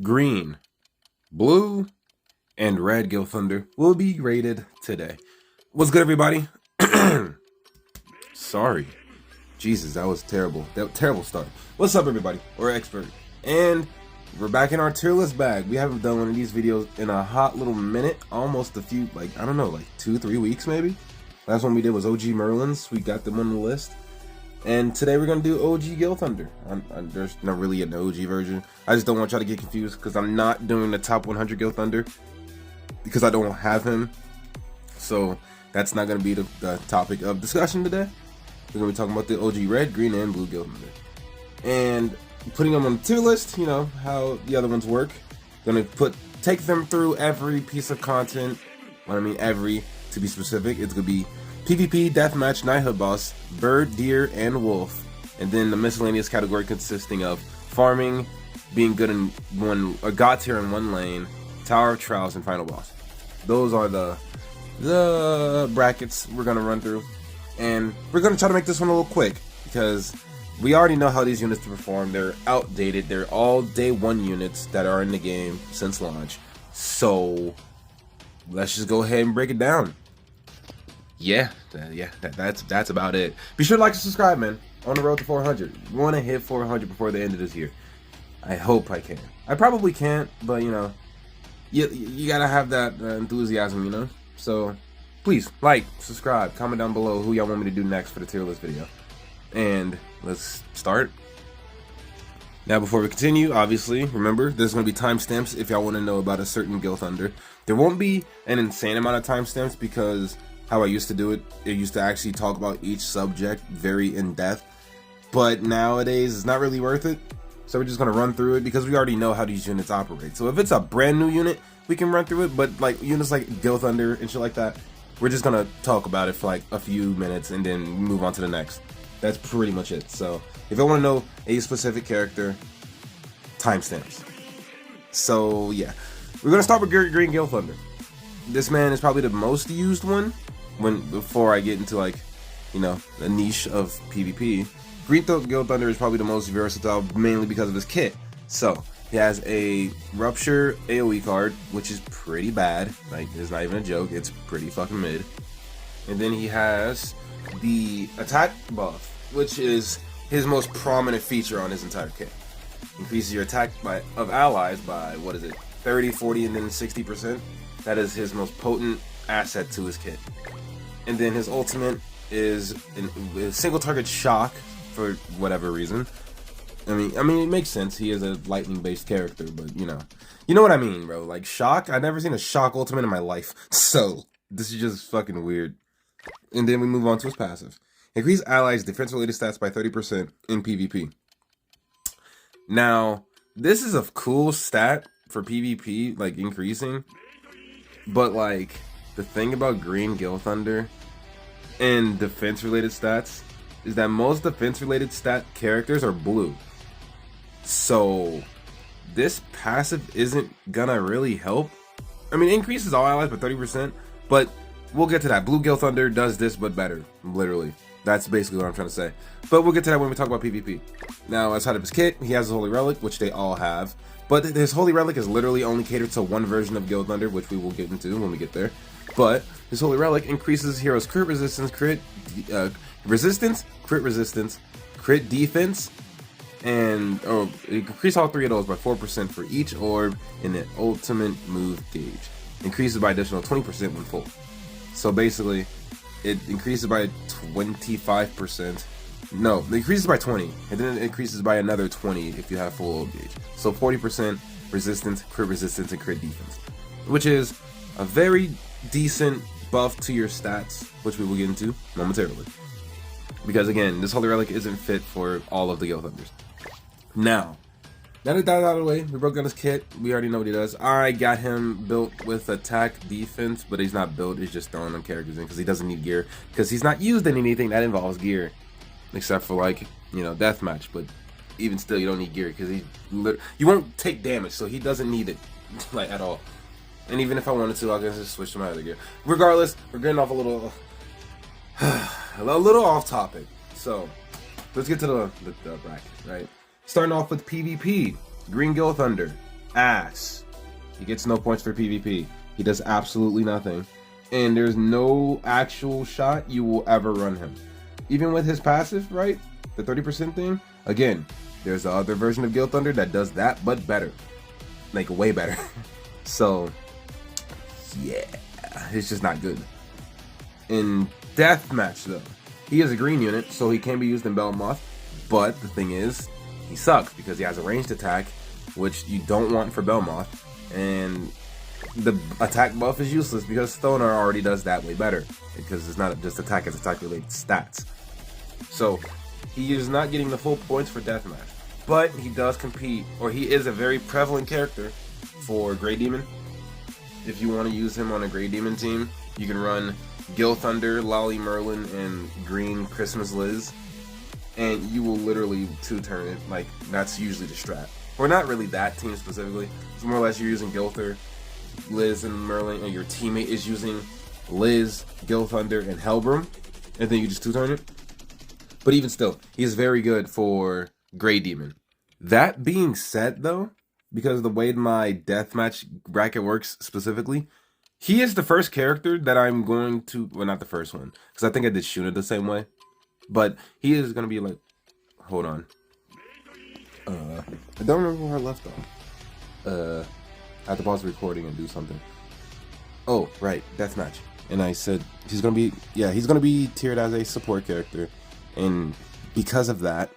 green, blue, and red Gilthunder will be rated today. What's good, everybody? Sorry. Jesus, that was terrible. Terrible start. What's up, everybody? We're Expert. And we're back in our tier list bag. We haven't done one of these videos in a hot little minute. Almost a few, like 2-3 weeks maybe. Last one we did was OG Merlins. We got them on the list. And today we're going to do OG Gilthunder. There's not really an OG version. I just don't want y'all to get confused because I'm not doing the top 100 Gilthunder because I don't have him. So that's not going to be the topic of discussion today. We're going to be talking about the OG red, green, and blue Gilthunder. And putting them on the tier list, you know, how the other ones work. Going to take them through every piece of content. Well, I mean every, to be specific. It's going to be PvP, Deathmatch, Knighthood Boss, Bird, Deer, and Wolf. And then the miscellaneous category consisting of farming, being good in a god tier in one lane, Tower of Trials, and Final Boss. Those are the brackets we're going to run through. And we're going to try to make this one a little quick because we already know how these units perform. They're outdated. They're all day one units that are in the game since launch. So let's just go ahead and break it down. That's about it. Be sure to like and subscribe, man. On the road to 400. We want to hit 400 before the end of this year. I hope I can. I probably can't, but you know, you gotta have that enthusiasm, you know. So please like, subscribe, comment down below who y'all want me to do next for the tier list video, and let's start. Now, before we continue, obviously, remember, there's going to be timestamps if y'all want to know about a certain Gilthunder. There won't be an insane amount of timestamps because how I used to do it, it used to actually talk about each subject very in-depth. But nowadays, it's not really worth it. So we're just going to run through it because we already know how these units operate. So if it's a brand new unit, we can run through it. But like units like Gilthunder and shit like that, we're just going to talk about it for like a few minutes and then move on to the next. That's pretty much it. So if you want to know a specific character, timestamps. So yeah, we're going to start with Green Gilthunder. This man is probably the most used one before I get into like, you know, a niche of PvP. Green Gilthunder is probably the most versatile mainly because of his kit. So he has a Rupture AoE card, which is pretty bad. Like, it's not even a joke. It's pretty fucking mid. And then he has the attack buff, which is his most prominent feature on his entire kit. Increases your attack of allies by, what is it, 30, 40, and then 60%. That is his most potent asset to his kit. And then his ultimate is a single target shock for whatever reason. I mean it makes sense. He is a lightning based character, but you know what I mean, bro. Like shock, I've never seen a shock ultimate in my life. So this is just fucking weird. And then we move on to his passive. Increase allies' defense related stats by 30% in PvP. Now, this is a cool stat for PvP, like increasing. But like the thing about Green Gilthunder and defense related stats is that most defense related stat characters are blue. So this passive isn't gonna really help. I mean, it increases all allies by 30%, but we'll get to that. Blue Gilthunder does this but better, literally. That's basically what I'm trying to say. But we'll get to that when we talk about PvP. Now, outside of his kit, he has a Holy Relic, which they all have. But his Holy Relic is literally only catered to one version of Gilthunder, which we will get into when we get there. But his Holy Relic increases heroes' crit resistance, crit defense, and it increases all three of those by 4% for each orb in the ultimate move gauge. Increases by additional 20% when full. So basically, it increases by 25%. No, it increases by 20, and then it increases by another 20 if you have full orb gauge. So 40% resistance, and crit defense, which is a very decent buff to your stats, which we will get into momentarily. Because again, this Holy Relic isn't fit for all of the Gilthunders. Now that that's out of the way, we broke down his kit. We already know what he does. I got him built with attack defense, but he's not built. He's just throwing them characters in because he doesn't need gear. Because he's not used in anything that involves gear, except for like, you know, deathmatch. But even still, you don't need gear because you won't take damage, so he doesn't need it like at all. And even if I wanted to, I'll just switch to my other gear. Regardless, we're getting off a little off topic. So let's get to the bracket, right? Starting off with PvP, Green Gilthunder. ass. He gets no points for PvP. He does absolutely nothing. And there's no actual shot you will ever run him. Even with his passive, right? The 30% thing. Again, there's the other version of Gilthunder that does that, but better. Like, way better. So, yeah. It's just not good. In Deathmatch, though, he is a green unit, so he can be used in Belmoth. But the thing is, he sucks because he has a ranged attack, which you don't want for Belmoth. And the attack buff is useless because Stoner already does that way better. Because it's not just attack, it's attack related stats. So he is not getting the full points for Deathmatch. But he does compete, or he is a very prevalent character for Grey Demon. If you want to use him on a Grey Demon team, you can run Gilthunder, Lolly Merlin, and Green Christmas Liz. And you will literally two-turn it. Like, that's usually the strat. Or not really that team specifically. It's more or less you're using Gilther, Liz, and Merlin, and your teammate is using Liz, Gilthunder, and Hellbrim, and then you just two-turn it. But even still, he's very good for Grey Demon. That being said, though, because of the way my deathmatch bracket works specifically, he is the first character that I'm going to... Well, not the first one, because I think I did Shuna the same way. But he is going to be like... Hold on. I don't remember where I left off. I have to pause the recording and do something. Oh, right, Deathmatch. And I said he's gonna be tiered as a support character, and because of that,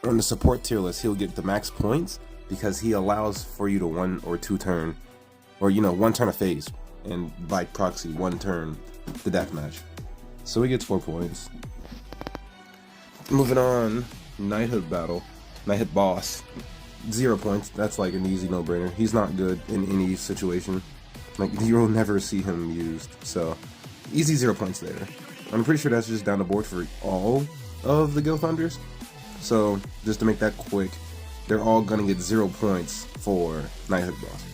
on the support tier list, he'll get the max points because he allows for you to one or two turn, or one turn a phase, and by proxy one turn the Deathmatch. So he gets 4 points. Moving on, Knighthood battle. Knighthood boss, 0 points. That's like an easy no-brainer. He's not good in any situation. Like, you'll never see him used. So, easy 0 points there. I'm pretty sure that's just down the board for all of the Gilthunders. So, just to make that quick, they're all gonna get 0 points for Knighthood boss.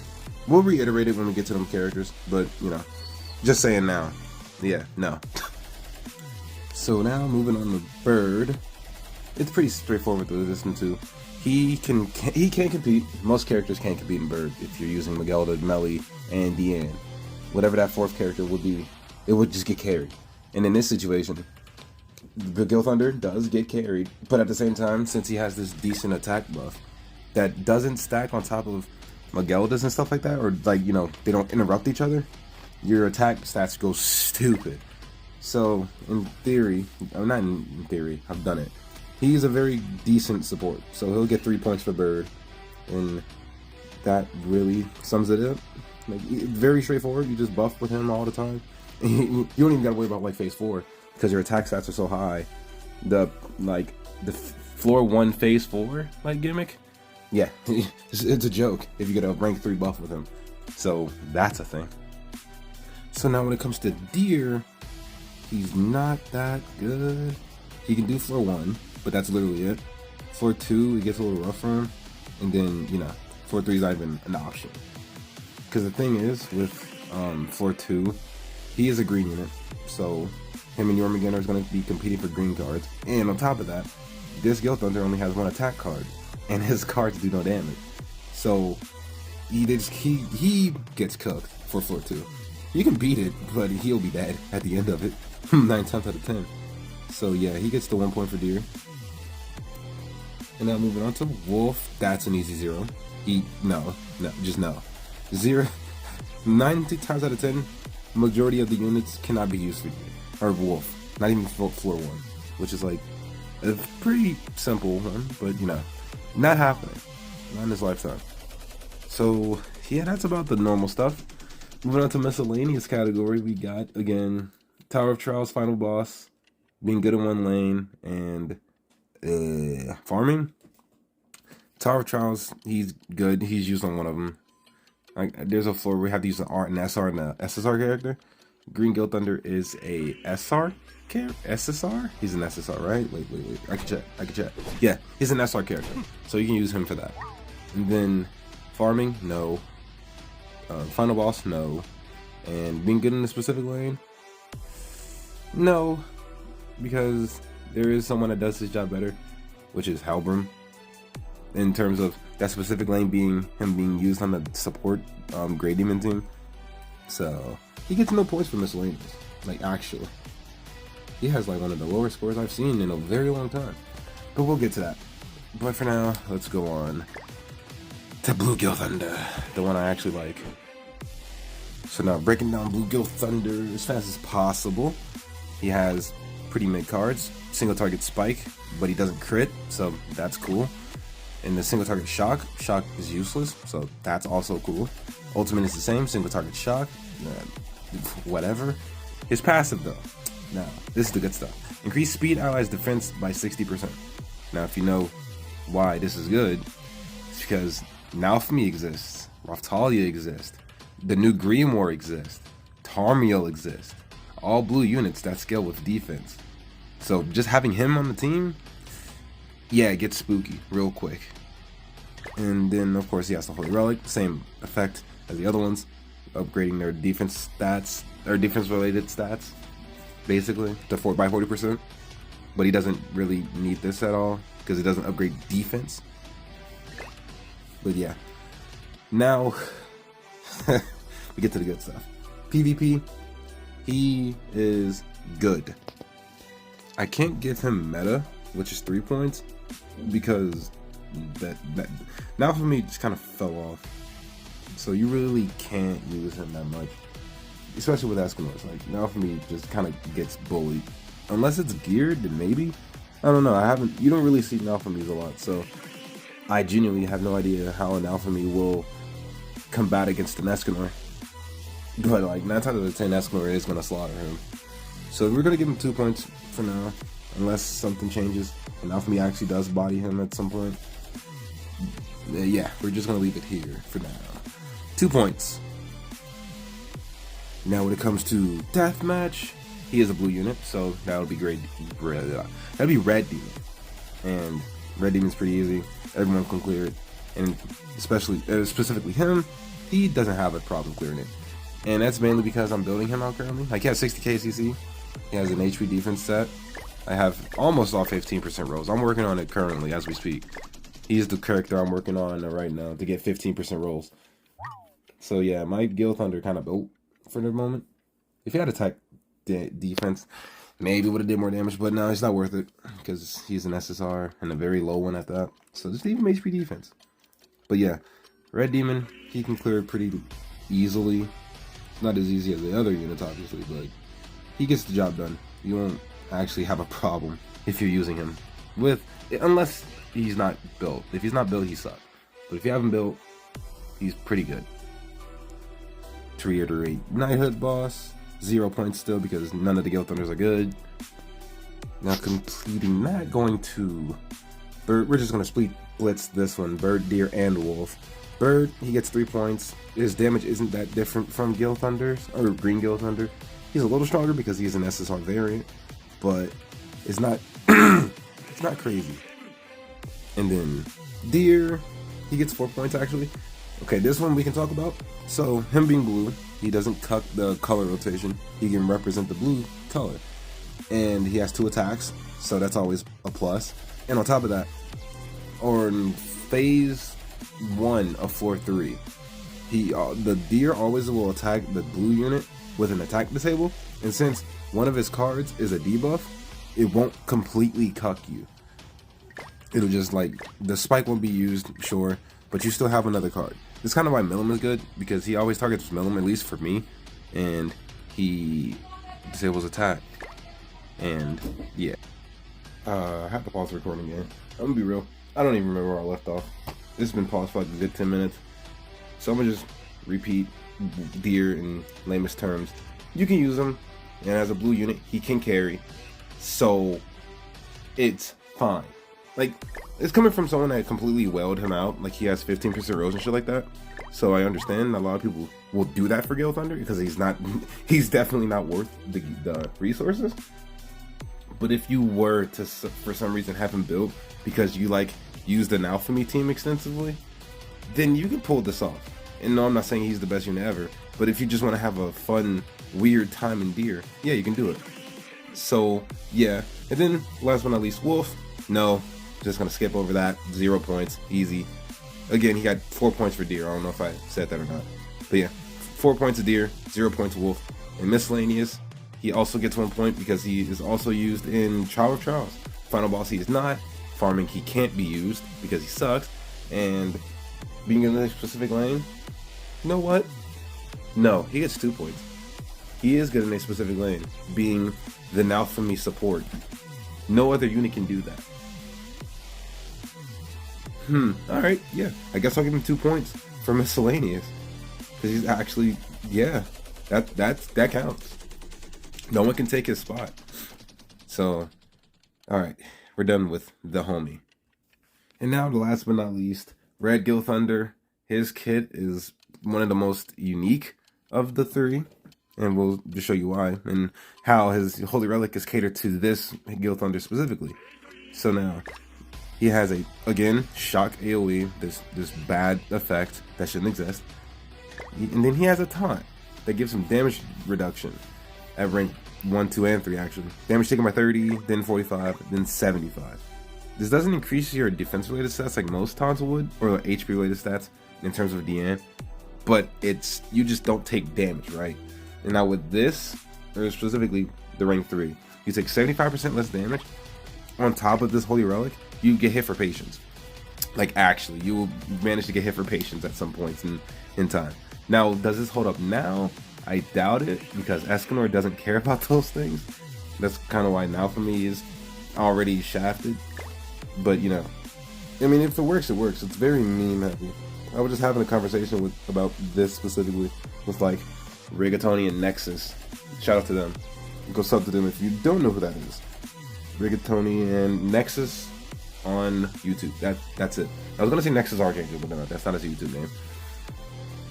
We'll reiterate it when we get to them characters, but just saying now. Yeah, no. So now moving on to Bird. It's pretty straightforward to listen to. He can compete. Most characters can't compete in Bird if you're using Magelda, Melly, and Deanne. Whatever that fourth character would be, it would just get carried. And in this situation, the Gilthunder does get carried, but at the same time, since he has this decent attack buff that doesn't stack on top of Mageldas and stuff like that, or like, they don't interrupt each other, your attack stats go stupid. So, in theory, not in theory, I've done it. He's a very decent support, so he'll get 3 points for Bird, and that really sums it up. Like, very straightforward. You just buff with him all the time. You don't even gotta worry about like phase 4 because your attack stats are so high. The floor 1 phase 4 like gimmick, yeah, it's a joke if you get a rank 3 buff with him. So that's a thing. So now when it comes to Deer, he's not that good. He can do floor 1, but that's literally it. Floor 2, it gets a little rough for him, and then floor 3 is not even an option. Because the thing is with floor 2, he is a green unit, so him and Jormungandr is going to be competing for green cards. And on top of that, this Gilthunder only has 1 attack card, and his cards do no damage. So he gets cooked for floor 2. You can beat it, but he'll be dead at the end of it. 9 times out of 10. So yeah, he gets the 1 point for Deer. And now moving on to Wolf, that's an easy 0. No. 0. 90 times out of 10, majority of the units cannot be used for Deer. Or Wolf. Not even for floor 1. Which is like a pretty simple one, but not happening. Not in this lifetime. So yeah, that's about the normal stuff. Moving on to miscellaneous category, we got, again, Tower of Trials final boss, being good in 1 lane, and farming. Tower of Trials, he's good. He's used on 1 of them. There's a floor where we have to use an SR and a SSR character. Green Gilthunder is a SR character? SSR? He's an SSR, right? Wait. I can check. Yeah, he's an SR character. So you can use him for that. And then farming, no. Final boss, no. And being good in a specific lane, no. Because there is someone that does his job better, which is Hellbrim. In terms of That specific lane being him being used on the support Grey Demon team. So he gets no points for miscellaneous. Like, actually, he has like one of the lower scores I've seen in a very long time. But we'll get to that. But for now, let's go on to Blue Gilthunder, the one I actually like. So now, breaking down Blue Gilthunder as fast as possible. He has pretty mid cards, single target spike, but he doesn't crit, so that's cool. And the single target shock is useless, so that's also cool. Ultimate is the same, single target shock, whatever. His passive though, now this is the good stuff. Increase speed allies defense by 60%. Now if you know why this is good, it's because Nalfami exists, Raftalia exists, the new Grimoire exists, Tarmiel exists. All blue units that scale with defense. So just having him on the team, yeah, it gets spooky real quick. And then of course he has the Holy Relic, same effect as the other ones, upgrading their defense stats, or defense related stats, basically, to by 40%. But he doesn't really need this at all, because it doesn't upgrade defense. But yeah. Now, we get to the good stuff. PvP, he is good. I can't give him meta, which is 3 points, because that now for me just kind of fell off. So you really can't use him that much, especially with Eskimos. Like now for me just kind of gets bullied, unless it's geared. Then maybe, I don't know. You don't really see Nalfamis a lot, so I genuinely have no idea how an Nalfami will combat against an Escanor. But like 9 times out of 10, Escanor is gonna slaughter him. So we're gonna give him 2 points for now, unless something changes and Nalfami actually does body him at some point. Yeah, we're just gonna leave it here for now. 2 points. Now when it comes to deathmatch, he is a blue unit, so that would be great. That'd be Red Demon, and Red Demon's pretty easy. Everyone can clear it, and specifically him, he doesn't have a problem clearing it. And that's mainly because I'm building him out currently. Like he has 60k CC, he has an HP defense set. I have almost all 15% rolls. I'm working on it currently as we speak. He's the character I'm working on right now to get 15% rolls. So yeah, my Gilthunder kind of built for the moment. If he had attack defense, maybe would have did more damage, but no, it's not worth it because he's an SSR and a very low one at that. So just leave him HP defense. But yeah, Red Demon, he can clear it pretty easily. Not as easy as the other units, obviously, but he gets the job done. You won't actually have a problem if you're using him unless he's not built. If he's not built, he sucks. But if you have him built, he's pretty good. To reiterate, Knighthood boss, 0 points still because none of the Gilthunders are good. Now completing that, going to Bird. We're just gonna blitz this one, Bird, Deer, and Wolf. Bird, he gets 3 points. His damage isn't that different from Gilthunder's, or Green Gilthunder. He's a little stronger because he's an SSR variant, but it's not it's not crazy. And then Deer, he gets 4 points actually. Okay, this one we can talk about. So him being blue, he doesn't cut the color rotation. He can represent the blue color, and he has 2 attacks, so that's always a plus. And on top of that, on phase 1 of 4-3, the Deer always will attack the blue unit with an attack disable, and since one of his cards is a debuff, it won't completely cuck you. It'll just like, the spike won't be used, sure, but you still have another card. That's kind of why Millum is good, because he always targets Millum, at least for me, and he disables attack. And yeah, I have to pause the recording again. I'm gonna be real, I don't even remember where I left off. This has been paused for like a good 10 minutes, so I'm gonna just repeat Deer in lamest terms. You can use him, and as a blue unit, he can carry, so it's fine. Like, it's coming from someone that completely wailed him out, like he has 15% rolls and shit like that. So I understand a lot of people will do that for Gilthunder because he's definitely not worth the resources. But if you were to, for some reason, have him built because you like use the Nalfami team extensively, then you can pull this off. And no, I'm not saying he's the best unit ever, but if you just want to have a fun, weird time in Deer, yeah, you can do it. So yeah, and then last but not least, Wolf. No, just gonna skip over that. 0 points, easy. Again, he got 4 points for deer. I don't know if I said that or not. But yeah, 4 points of deer, 0 points of wolf. And miscellaneous, he also gets 1 point because he is also used in Trial of Trials. Final boss he is not. Farming he can't be used because he sucks. And being in a specific lane, you know what? No, he gets 2 points. He is good in a specific lane, being the now for me support. No other unit can do that. Alright, yeah. I guess I'll give him 2 points for miscellaneous. Because he's actually, yeah, that counts. No one can take his spot. So, alright, we're done with the homie. And now, the last but not least, Red Gilthunder. His kit is one of the most unique of the three. And we'll just show you why. And how his Holy Relic is catered to this Gilthunder specifically. So now, he has a, again, shock AoE, this bad effect that shouldn't exist. And then he has a taunt that gives him damage reduction at rank 1, 2, and 3 actually. Damage taken by 30, then 45, then 75. This doesn't increase your defense related stats like most taunts would, or HP related stats in terms of DN. But it's, you just don't take damage, right? And now with this, or specifically the rank 3, you take 75% less damage. On top of this Holy Relic, you get hit for patience. Like actually, you will manage to get hit for patience at some points in time. Now, does this hold up now? I doubt it, because Escanor doesn't care about those things. That's kind of why now for me is already shafted. But you know, I mean, if it works, it works. It's very meme heavy. I was just having a conversation about this specifically with like Rigatoni and Nexus. Shout out to them. Go sub to them if you don't know who that is. Rigatoni and Nexus on YouTube. That's it. I was gonna say Nexus Archangel, but no, that's not his YouTube name.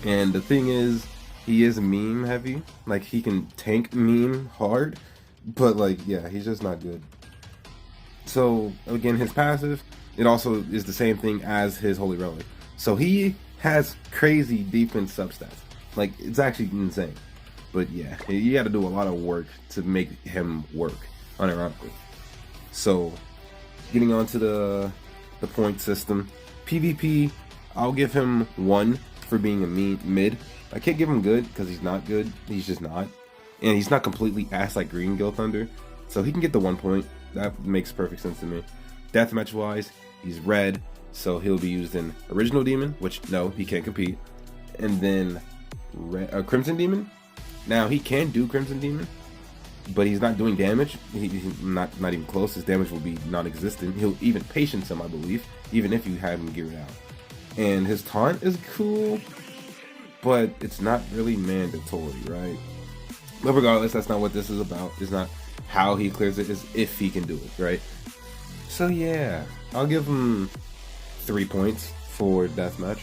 And the thing is, he is meme heavy. Like, he can tank meme hard, but like, yeah, he's just not good. So again, his passive, it also is the same thing as his Holy Relic. So he has crazy defense substats. Like, it's actually insane. But yeah, you got to do a lot of work to make him work, unironically. So, getting on to the point system. PvP, I'll give him 1 for being a mid. I can't give him good because he's not good. He's just not. And he's not completely ass like Green Gilthunder. So he can get the 1 point. That makes perfect sense to me. Deathmatch wise, he's red. So he'll be used in Original Demon, which no, he can't compete. And then Crimson Demon. Now he can do Crimson Demon, but he's not doing damage. He's not even close. His damage will be non-existent. He'll even patience him, I believe, even if you have him geared out. And his taunt is cool, but it's not really mandatory, right? But regardless, that's not what this is about. It's not how he clears it, it's if he can do it, right? So yeah, I'll give him 3 points for Deathmatch.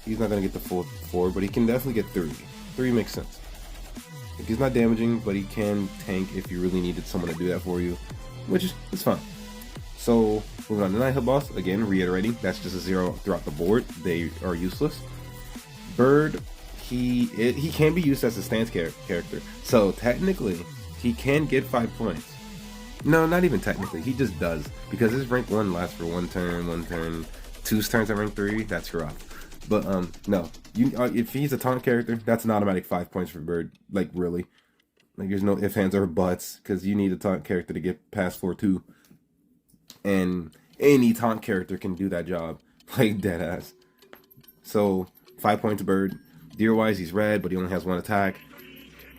He's not going to get the full 4, but he can definitely get 3. 3 makes sense. Like, he's not damaging, but he can tank if you really needed someone to do that for you, which is fine. So, moving on to Night Hill Boss, again, reiterating, that's just a 0 throughout the board. They are useless. Bird, he can be used as a stance character. So, technically, he can get 5 points. No, not even technically, he just does. Because his rank 1 lasts for 1 turn, 2 turns at rank 3, that's rough. But no, if he's a taunt character, that's an automatic 5 points for Bird. Like, really. Like, there's no ifs, ands, or buts, because you need a taunt character to get past 4-2. And any taunt character can do that job. Like, deadass. So, 5 points Bird. Deer-wise, he's red, but he only has 1 attack.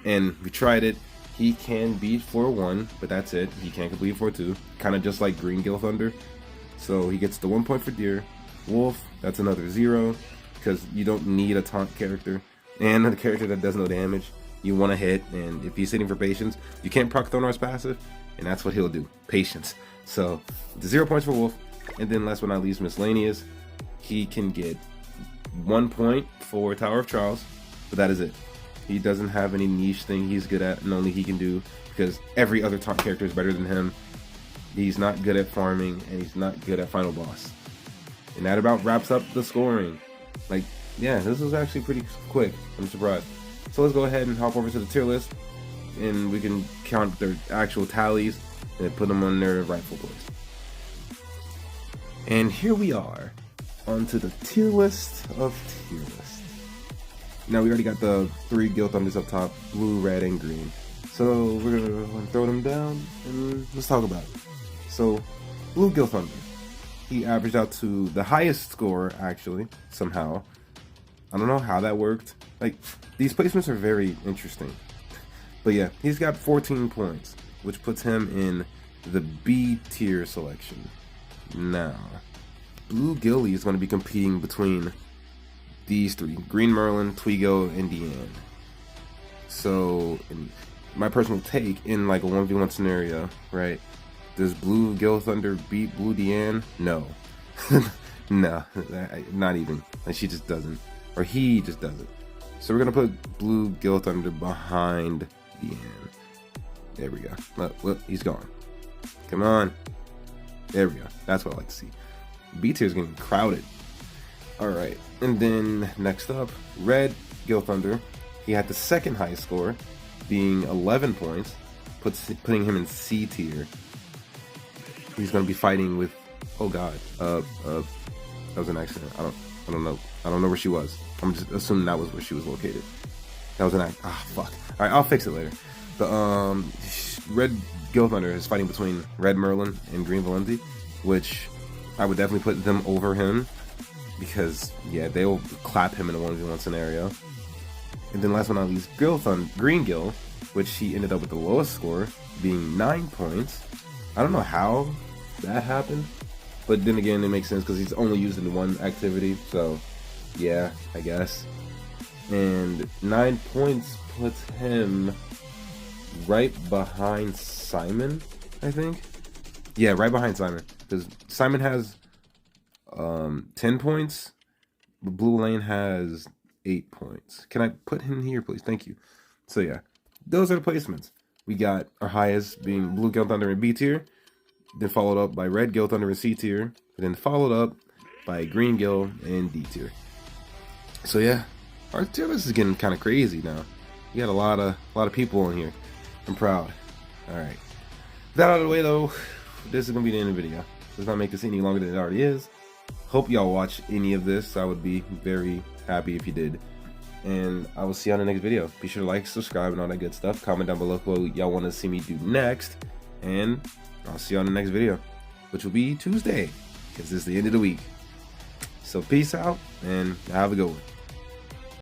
And we tried it. He can beat 4-1, but that's it. He can't complete 4-2. Kind of just like Green Gilthunder. So, he gets the 1 point for Deer. Wolf, that's another 0. Because you don't need a taunt character and a character that does no damage. You want to hit, and if he's hitting for patience, you can't proc Thonar's passive, and that's what he'll do, patience. So, the 0 points for Wolf, and then last but not least, Miscellaneous. He can get 1 point for Tower of Trials, but that is it. He doesn't have any niche thing he's good at, and only he can do, because every other taunt character is better than him. He's not good at farming, and he's not good at Final Boss. And that about wraps up the scoring. Like, yeah, this was actually pretty quick. I'm surprised. So let's go ahead and hop over to the tier list, and we can count their actual tallies and put them on their rightful place. And here we are. onto the tier list of tier list. Now we already got the 3 Gilthunders up top, blue, red, and green. So we're gonna throw them down and let's talk about it. So blue Gilthunder, he averaged out to the highest score actually somehow. I don't know how that worked. Like, these placements are very interesting. But yeah, he's got 14 points, which puts him in the B tier selection. Now, Blue Gilly is going to be competing between these 3, Green Merlin, Twigo, and Deanne. So, in my personal take, in like a 1v1 scenario, right, does Blue Gilthunder beat Blue Deanne? No. No, not even. Like, she just doesn't. Or he just doesn't. So we're going to put Blue Gilthunder behind Deanne. There we go. Look, he's gone. Come on. There we go. That's what I like to see. B tier is getting crowded. Alright. And then next up, Red Gilthunder. He had the second highest score, being 11 points, putting him in C tier. He's going to be fighting with, oh god, that was an accident. I don't know. I don't know where she was. I'm just assuming that was where she was located. That was an accident. Ah, fuck. Alright, I'll fix it later. The Red Gilthunder is fighting between Red Merlin and Green Valenti, which I would definitely put them over him because, yeah, they will clap him in a 1v1 scenario. And then last but not least, Green Gil, which he ended up with the lowest score, being 9 points. I don't know how that happened, but then again, it makes sense because he's only used in one activity, so yeah, I guess. And 9 points puts him right behind Simon, I think. Yeah, right behind Simon, because Simon has 10 points, but Blue Lane has 8 points. Can I put him here, please? Thank you. So yeah, those are the placements. We got our highest being Blue Gilthunder in B tier, then followed up by Red Gilthunder in C tier, and then followed up by Green Gil in D tier. So yeah, our tier list is getting kind of crazy now. We got a lot of people in here. I'm proud. All right, that out of the way though, this is gonna be the end of the video. Let's not make this any longer than it already is. Hope y'all watch any of this. I would be very happy if you did. And I will see you on the next video. Be sure to like, subscribe, and all that good stuff. Comment down below what y'all want to see me do next. And I'll see you on the next video, which will be Tuesday, because it's the end of the week. So peace out, and have a good one.